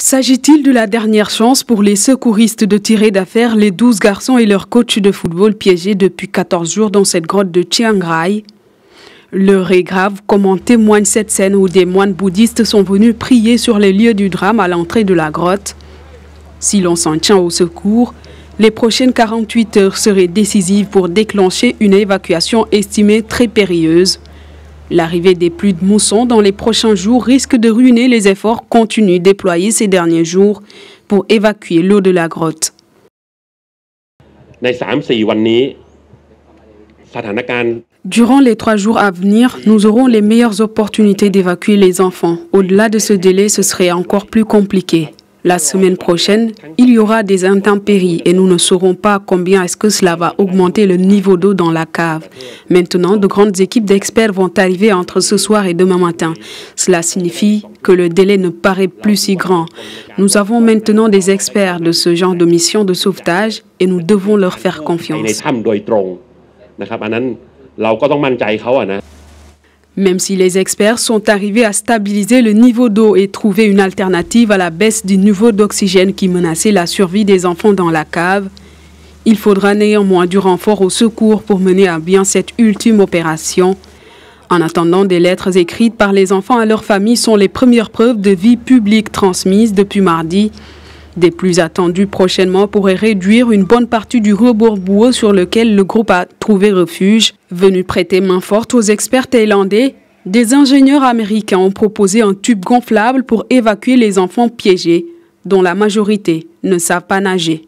S'agit-il de la dernière chance pour les secouristes de tirer d'affaire les 12 garçons et leur coach de football piégés depuis 14 jours dans cette grotte de Chiang Rai? L'heure est grave, comme en témoigne cette scène où des moines bouddhistes sont venus prier sur les lieux du drame à l'entrée de la grotte. Si l'on s'en tient au secours, les prochaines 48 heures seraient décisives pour déclencher une évacuation estimée très périlleuse. L'arrivée des pluies de mousson dans les prochains jours risque de ruiner les efforts continus déployés ces derniers jours pour évacuer l'eau de la grotte. Durant les 3 jours à venir, nous aurons les meilleures opportunités d'évacuer les enfants. Au-delà de ce délai, ce serait encore plus compliqué. La semaine prochaine, il y aura des intempéries et nous ne saurons pas combien est-ce que cela va augmenter le niveau d'eau dans la cave. Maintenant, de grandes équipes d'experts vont arriver entre ce soir et demain matin. Cela signifie que le délai ne paraît plus si grand. Nous avons maintenant des experts de ce genre de mission de sauvetage et nous devons leur faire confiance. Même si les experts sont arrivés à stabiliser le niveau d'eau et trouver une alternative à la baisse du niveau d'oxygène qui menaçait la survie des enfants dans la cave, il faudra néanmoins du renfort au secours pour mener à bien cette ultime opération. En attendant, des lettres écrites par les enfants à leurs familles sont les premières preuves de vie publique transmises depuis mardi. Des plus attendues prochainement pourraient réduire une bonne partie du rebord boueux sur lequel le groupe a trouvé refuge. Venus prêter main forte aux experts thaïlandais, des ingénieurs américains ont proposé un tube gonflable pour évacuer les enfants piégés, dont la majorité ne savent pas nager.